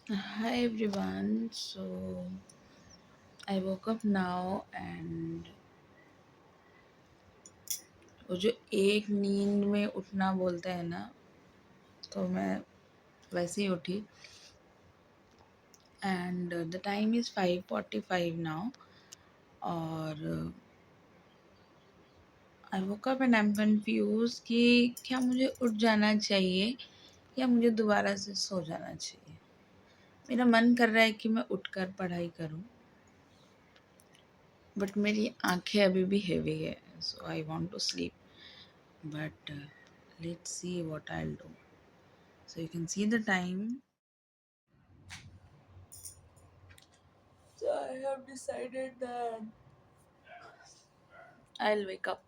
Hi everyone. So I woke up now and वो जो एक नींद में उठना बोलते हैं ना, तो मैं वैसे ही उठी and the time is 5:45 now और I woke up and I am confuse कि क्या मुझे उठ जाना चाहिए या मुझे दोबारा से सो जाना चाहिए। मेरा मन कर रहा है कि मैं उठकर पढ़ाई करूं, बट मेरी आंखें अभी भी हेवी है, so I want to sleep, but let's see what I'll do. So you can see the time. So I have decided that I'll wake up.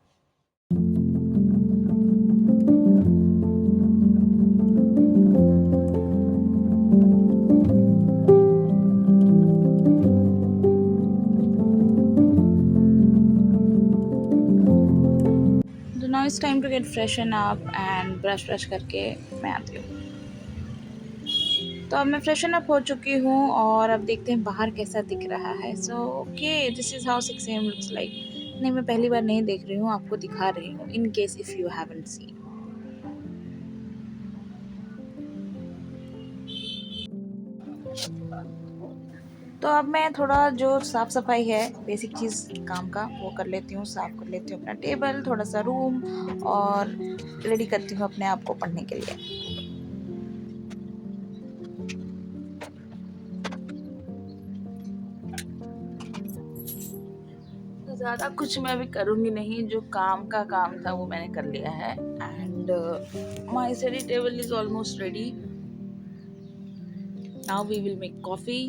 So now it's time to get freshen up and brush करके मैं आती हूँ। तो अब मैं freshen up हो चुकी हूँ और अब देखते हैं बाहर कैसा दिख रहा है। So okay, this is how 6 AM looks like. नहीं, मैं पहली बार नहीं देख रही हूँ, आपको दिखा रही हूँ in case if you haven't seen. तो अब मैं थोड़ा जो साफ़ सफाई है बेसिक चीज़ काम का वो कर लेती हूँ, साफ़ कर लेती हूँ अपना टेबल, थोड़ा सा रूम और रेडी करती हूँ अपने आप को पढ़ने के लिए। तो ज़्यादा कुछ मैं अभी करूँगी नहीं, जो काम का काम था वो मैंने कर लिया है and my study table is almost ready. Now we will make coffee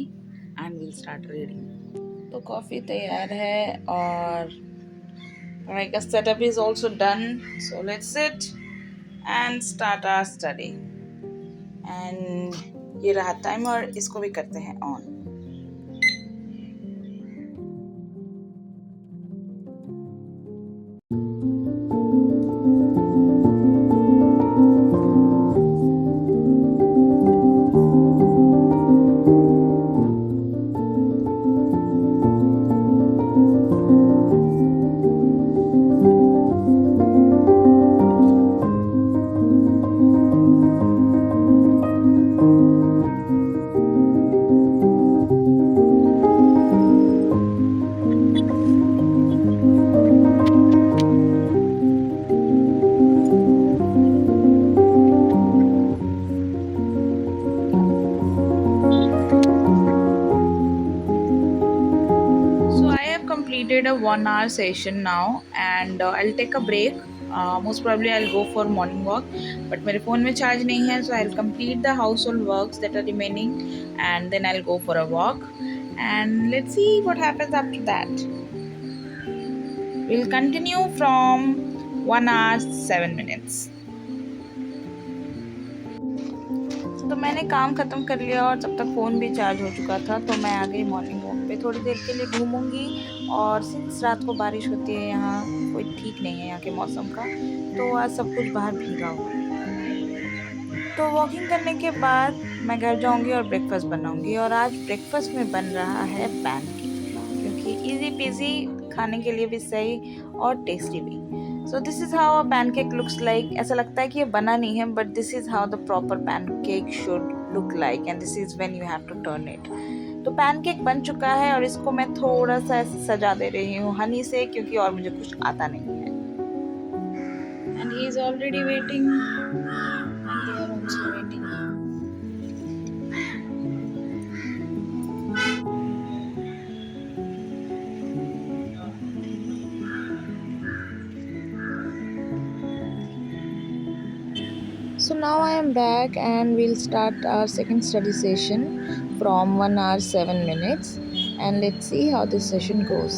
and will start reading. तो कॉफ़ी तैयार है और पढ़ाई का setup is also done, so let's sit and start our study. And ये रहा टाइमर, इसको भी करते हैं on. Completed a 1 hour session now and I'll take a break. Most probably I'll go for morning walk, but मेरे phone में charge नहीं है, so I'll complete the household works that are remaining and then I'll go for a walk and let's see what happens after that. We'll continue from 1 hour 7 minutes. तो मैंने काम ख़त्म कर लिया और जब तक फ़ोन भी चार्ज हो चुका था तो मैं आ गई मॉर्निंग वॉक पे। थोड़ी देर के लिए घूमूंगी और सिंस रात को बारिश होती है यहाँ, कोई ठीक नहीं है यहाँ के मौसम का, तो आज सब कुछ बाहर भीगा हुआ है। तो वॉकिंग करने के बाद मैं घर जाऊंगी और ब्रेकफास्ट बनाऊंगी और आज ब्रेकफास्ट में बन रहा है पैनकेक, क्योंकि इजी पीजी, खाने के लिए भी सही और टेस्टी भी। So this is how a pancake looks like. ऐसा लगता है कि ये बना नहीं है, but this is how the proper pancake should look like and this is when you have to turn it. तो पैनकेक बन चुका है और इसको मैं थोड़ा सा ऐसे सजा दे रही हूँ हनी से, क्योंकि और मुझे कुछ आता नहीं है। And he is already waiting and they are also waiting. So now I am back and we'll start our second study session from 1 hour 7 minutes and let's see how this session goes.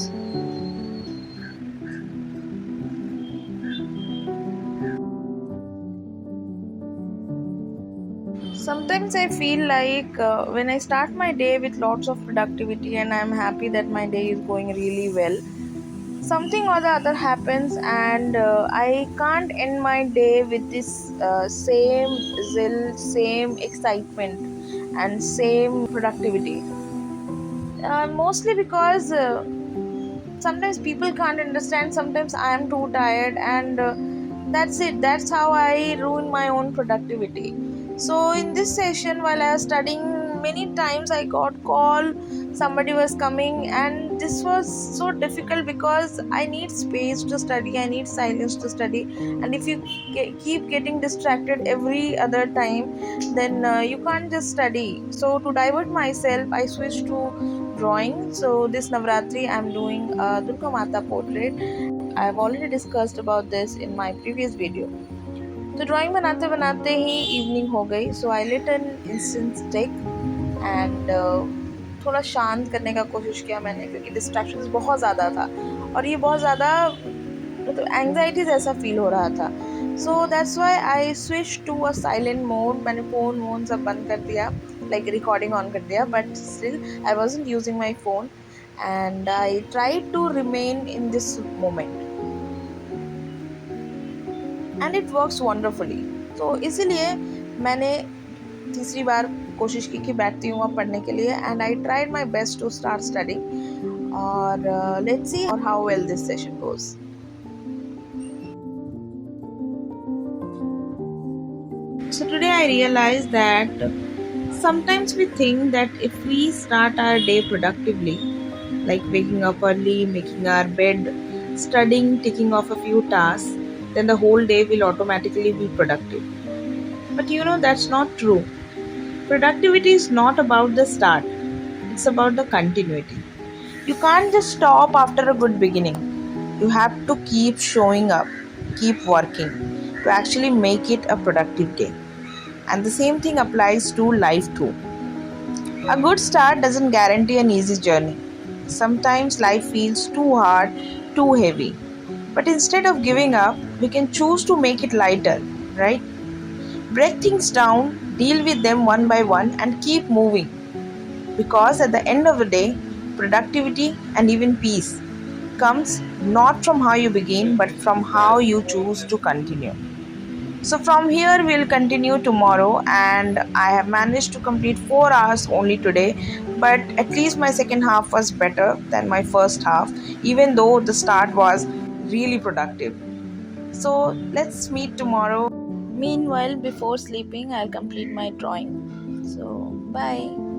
Sometimes I feel like when I start my day with lots of productivity and I'm happy that my day is going really well, something or the other happens and I can't end my day with this same zeal, same excitement. and same productivity. Mostly because sometimes people can't understand, sometimes I am too tired, and that's it. That's how I ruin my own productivity. So in this session, while I was studying, many times I got call, somebody was coming, and this was so difficult because I need space to study, I need silence to study. And if you keep getting distracted every other time, then you can't just study. So to divert myself, I switched to drawing. So this Navratri I'm doing a Durga Mata portrait. I've already discussed about this in my previous video. तो drawing बनाते बनाते ही evening हो गई. So I lit an instant stick and थोड़ा शांत करने का कोशिश किया मैंने, क्योंकि डिस्ट्रैक्शंस बहुत ज़्यादा था और ये बहुत ज़्यादा मतलब एंग्जाइटी जैसा फील हो रहा था. So that's why I switch to a silent mode. मैंने फ़ोन वोन सब बंद कर दिया, लाइक रिकॉर्डिंग ऑन कर दिया, but still I wasn't using my phone and I try to remain in this moment and it works wonderfully. तो इसीलिए मैंने तीसरी बार कोशिश की कि बैठती हूँ अब पढ़ने के लिए, and I tried my best to start studying. और let's see how well this session goes. So today I realized that sometimes we think that if we start our day productively, like waking up early, making our bed, studying, ticking off a few tasks, then the whole day will automatically be productive. But you know that's not true. Productivity is not about the start, it's about the continuity. You can't just stop after a good beginning. You have to keep showing up, keep working to actually make it a productive day. And the same thing applies to life too. A good start doesn't guarantee an easy journey. Sometimes life feels too hard, too heavy. But instead of giving up, we can choose to make it lighter, right? Break things down, deal with them one by one, and keep moving. Because at the end of the day, productivity and even peace comes not from how you begin, but from how you choose to continue. So from here we'll continue tomorrow, and I have managed to complete 4 hours only today, but at least my second half was better than my first half, even though the start was really productive. So let's meet tomorrow. Meanwhile, before sleeping, I'll complete my drawing. So bye.